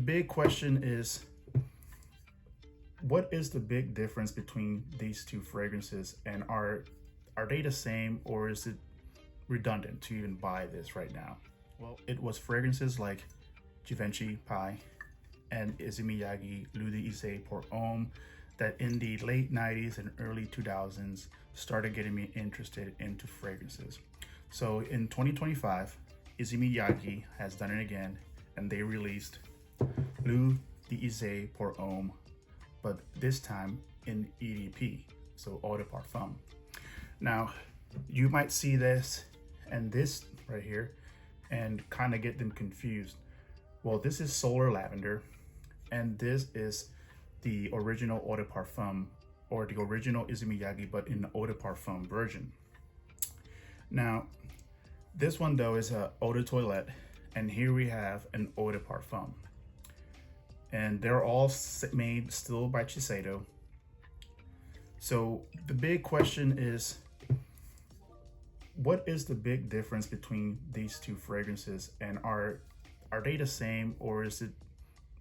big question is, what is the big difference between these two fragrances, and are they the same, or is it redundant to even buy this right now? Well, it was fragrances like Givenchy Pie and Issey L'Eau d'Issey pour Homme that in the late 90s and early 2000s started getting me interested into fragrances. So in 2025, Issey has done it again, and they released L'Eau d'Issey pour Homme, but this time in EDP, so Eau de Parfum. Now, you might see this and this right here and kind of get them confused. Well, this is Solar Lavender, and this is the original Eau de Parfum, or the original Issey Miyagi, but in the Eau de Parfum version. Now, this one though is a Eau de Toilette, and here we have an Eau de Parfum. And they're all made still by Shiseido. So the big question is, what is the big difference between these two fragrances, and are they the same, or is it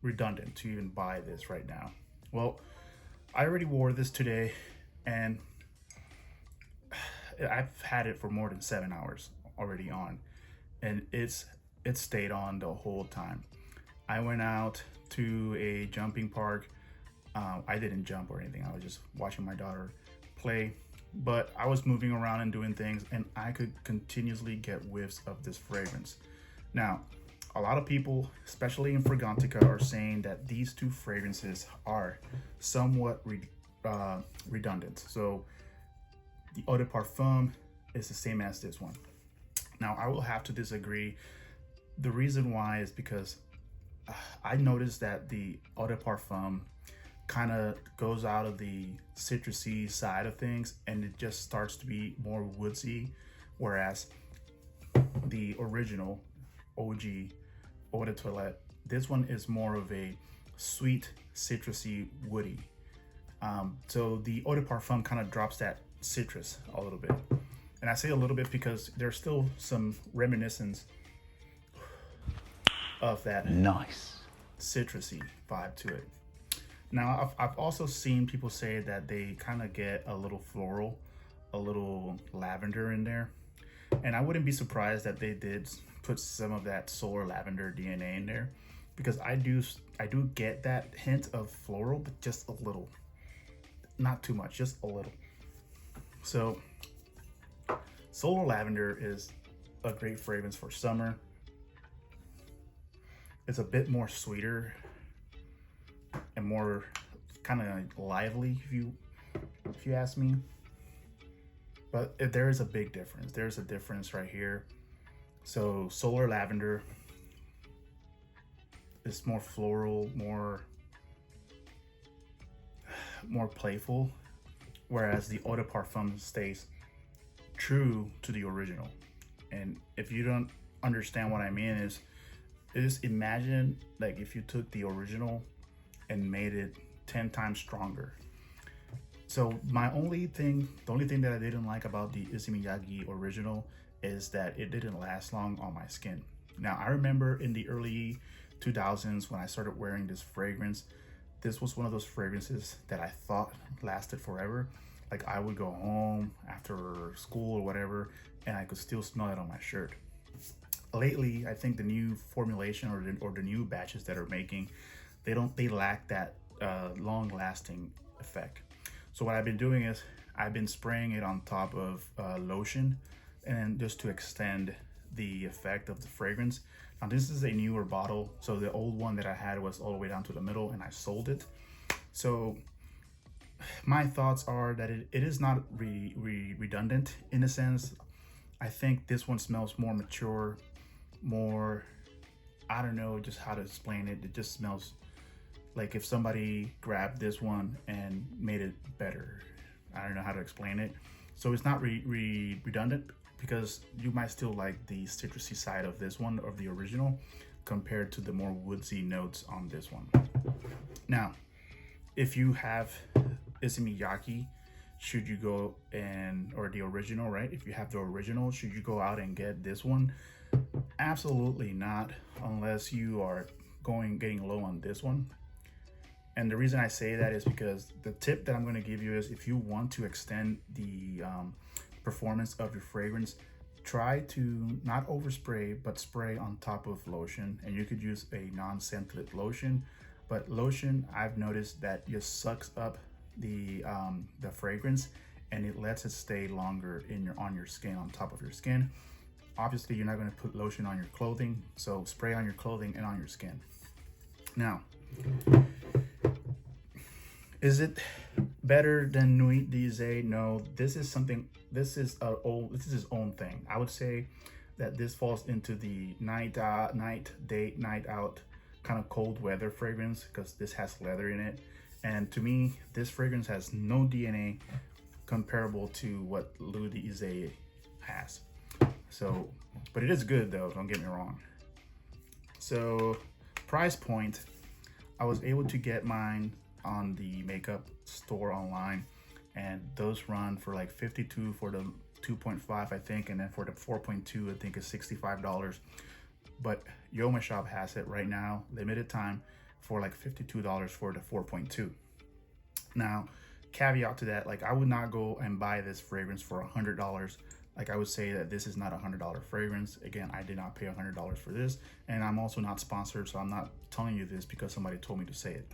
redundant to even buy this right now? Well, I already wore this today, and I've had it for more than 7 hours already on, and it stayed on the whole time. I went out to a jumping park. I didn't jump or anything. I was just watching my daughter play, but I was moving around and doing things, and I could continuously get whiffs of this fragrance. Now, a lot of people, especially in Fragrantica, are saying that these two fragrances are somewhat redundant. So the Eau de Parfum is the same as this one. Now, I will have to disagree. The reason why is because I noticed that the Eau de Parfum kind of goes out of the citrusy side of things, and it just starts to be more woodsy, whereas the original OG Eau de Toilette, this one is more of a sweet, citrusy, woody. So the Eau de Parfum kind of drops that citrus a little bit. And I say a little bit because there's still some reminiscence of that nice citrusy vibe to it. Now, I've also seen people say that they kind of get a little floral, a little lavender in there. And I wouldn't be surprised that they did put some of that Solar Lavender DNA in there, because I do get that hint of floral, but just a little, not too much, just a little. So Solar Lavender is a great fragrance for summer. It's a bit more sweeter and more kind of lively, if you ask me. But there is a big difference. There's a difference right here. So Solar Lavender is more floral, more playful, whereas the Eau de Parfum stays true to the original. And if you don't understand what I mean, is just imagine like if you took the original and made it 10 times stronger. So the only thing that I didn't like about the Issey Miyagi original is that it didn't last long on my skin. Now, I remember in the early 2000s when I started wearing this fragrance, this was one of those fragrances that I thought lasted forever. Like, I would go home after school or whatever, and I could still smell it on my shirt. Lately, I think the new formulation or the new batches that are making, they lack that long-lasting effect. So what I've been doing is I've been spraying it on top of lotion, and just to extend the effect of the fragrance. Now, this is a newer bottle, so the old one that I had was all the way down to the middle, and I sold it. So my thoughts are that it is not redundant in a sense. I think this one smells more mature, more, I don't know just how to explain it. It just smells like if somebody grabbed this one and made it better. I don't know how to explain it. So it's not redundant, because you might still like the citrusy side of this one, of the original, compared to the more woodsy notes on this one. Now, if you have Issey Miyagi, should you go or the original, right? If you have the original, should you go out and get this one? Absolutely not, unless you are getting low on this one. And the reason I say that is because the tip that I'm going to give you is, if you want to extend the performance of your fragrance, try to not overspray, but spray on top of lotion. And you could use a non-scented lotion, but lotion, I've noticed that just sucks up the fragrance, and it lets it stay longer on your skin, on top of your skin. Obviously, you're not going to put lotion on your clothing, so spray on your clothing and on your skin. Now, is it better than Nuit d'Issey? No, this is his own thing. I would say that this falls into the night date, night out kind of cold weather fragrance, because this has leather in it. And to me, this fragrance has no DNA comparable to what Louis d'Issey has. So, but it is good though, don't get me wrong. So, price point, I was able to get mine on the makeup store online, and those run for like $52 for the 2.5, I think, and then for the 4.2, I think is $65. But Yoma Shop has it right now, limited time, for like $52 for the 4.2. Now, caveat to that, like I would not go and buy this fragrance for $100. Like I would say that this is not a $100 fragrance. Again, I did not pay $100 for this, and I'm also not sponsored, so I'm not telling you this because somebody told me to say it.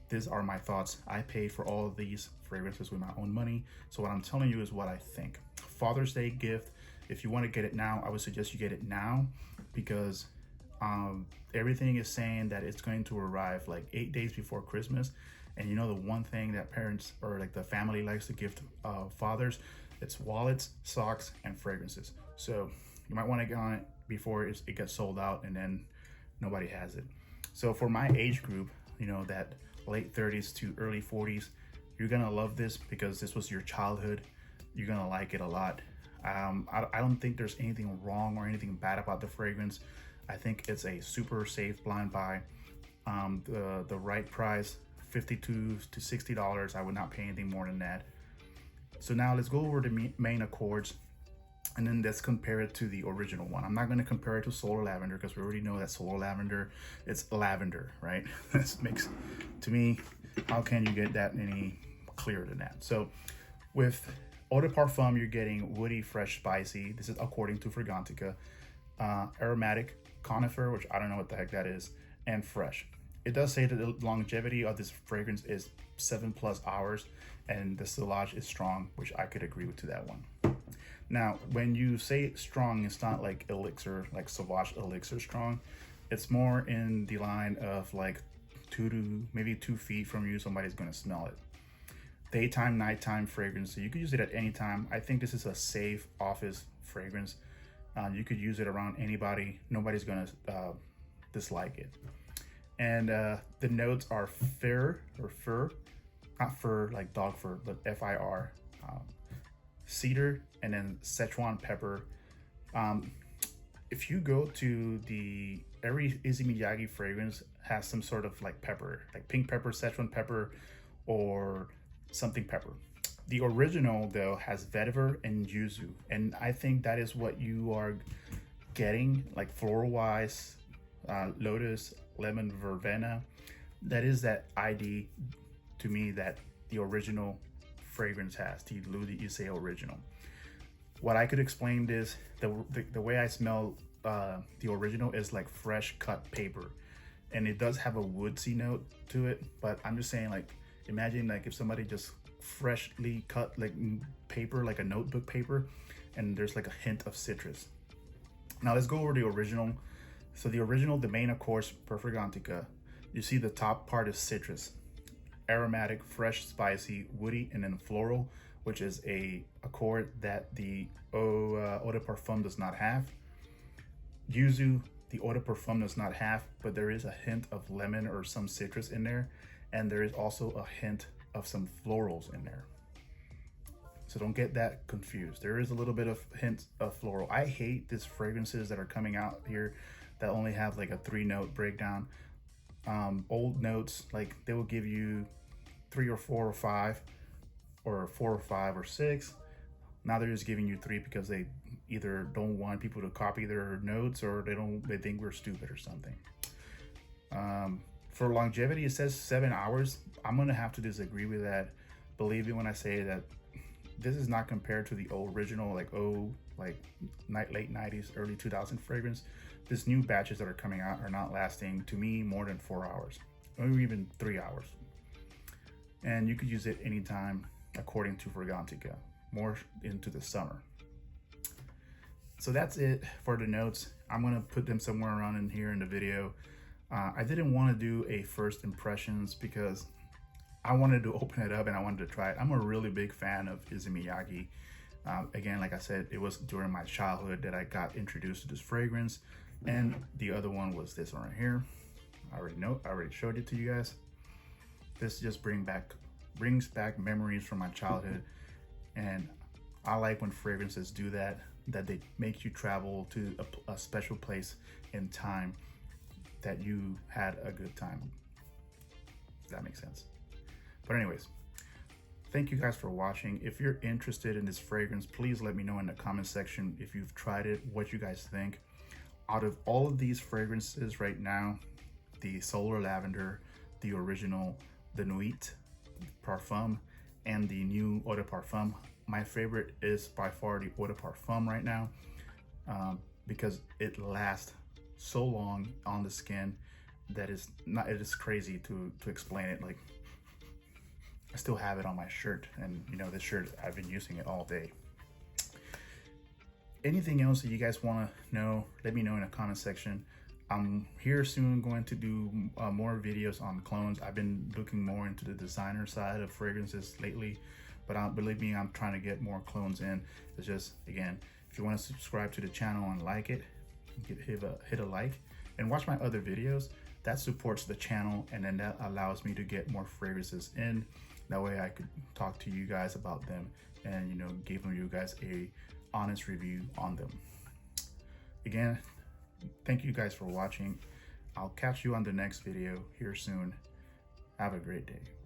These are my thoughts. I paid for all of these fragrances with my own money, so what I'm telling you is what I think. Father's Day gift, if you want to get it now, I would suggest you get it now, because everything is saying that it's going to arrive like 8 days before Christmas. And you know, the one thing that parents or like the family likes to gift fathers, it's wallets, socks, and fragrances. So you might want to get on it before it gets sold out and then nobody has it. So for my age group, you know, that late 30s to early 40s, you're gonna love this because this was your childhood. You're gonna like it a lot. I don't think there's anything wrong or anything bad about the fragrance. I think it's a super safe blind buy. The right price, $52 to $60. I would not pay anything more than that. So now let's go over the main accords, and then let's compare it to the original one. I'm not going to compare it to Solar Lavender because we already know that Solar Lavender, it's lavender, right? This makes, to me, how can you get that any clearer than that? So with Eau de Parfum, you're getting woody, fresh, spicy. This is according to Fragrantica. Aromatic, conifer, which I don't know what the heck that is, and fresh. It does say that the longevity of this fragrance is 7+ hours, and the sillage is strong, which I could agree with to that one. Now, when you say strong, it's not like elixir, like Sauvage elixir strong. It's more in the line of like 2 feet from you, somebody's gonna smell it. Daytime, nighttime fragrance, so you could use it at any time. I think this is a safe office fragrance. You could use it around anybody. Nobody's gonna dislike it. And the notes are fir, not fur like dog fur, but F-I-R, cedar, and then Szechuan pepper. If you go to every Issey Miyagi fragrance has some sort of like pepper, like pink pepper, Szechuan pepper, or something pepper. The original though has vetiver and yuzu, and I think that is what you are getting, like floral wise, lotus, lemon, verbena. That is that ID to me that the original fragrance has, the Louis d'Issey original. What I could explain is the way I smell the original is like fresh cut paper, and it does have a woodsy note to it, but I'm just saying, like, imagine like if somebody just freshly cut like paper, like a notebook paper, and there's like a hint of citrus. Now let's go over the original. So the original, the main accords per Fragrantica, you see the top part is citrus, aromatic, fresh, spicy, woody, and then floral, which is a accord that the Eau de Parfum does not have. Yuzu, the Eau de Parfum does not have, but there is a hint of lemon or some citrus in there, and there is also a hint of some florals in there. So don't get that confused. There is a little bit of hints of floral. I hate these fragrances that are coming out here that only have like a 3-note breakdown. Old notes, like they will give you 3 or 4 or 5, or 4 or 5 or 6. Now they're just giving you 3 because they either don't want people to copy their notes, or they think we're stupid or something. For longevity, it says 7 hours. I'm gonna have to disagree with that. Believe me when I say that this is not compared to the original, like late 90s, early 2000 fragrance. This new batches that are coming out are not lasting, to me, more than 4 hours, or even 3 hours. And you could use it anytime, according to Fragrantica, more into the summer. So that's it for the notes. I'm gonna put them somewhere around in here in the video. I didn't want to do a first impressions because I wanted to open it up and I wanted to try it. I'm a really big fan of Issey. Again, like I said, it was during my childhood that I got introduced to this fragrance, and the other one was this one right here. I already showed it to you guys. This just brings back memories from my childhood, and I like when fragrances do that they make you travel to a special place in time that you had a good time. Does that make sense? But anyways, thank you guys for watching. If you're interested in this fragrance, please let me know in the comment section if you've tried it, what you guys think. Out of all of these fragrances right now, the Solar Lavender, the original, the Nuit Parfum, and the new Eau de Parfum, my favorite is by far the Eau de Parfum right now, because it lasts so long on the skin that it is crazy to explain it. Like, I still have it on my shirt, and you know, this shirt, I've been using it all day. Anything else that you guys want to know, let me know in the comment section. I'm here soon going to do more videos on clones. I've been looking more into the designer side of fragrances lately, but believe me, I'm trying to get more clones in. It's just, again, if you want to subscribe to the channel and like it, hit a like and watch my other videos. That supports the channel, and then that allows me to get more fragrances in. That way I could talk to you guys about them and, you know, give you guys a honest review on them. Again, thank you guys for watching. I'll catch you on the next video here soon. Have a great day.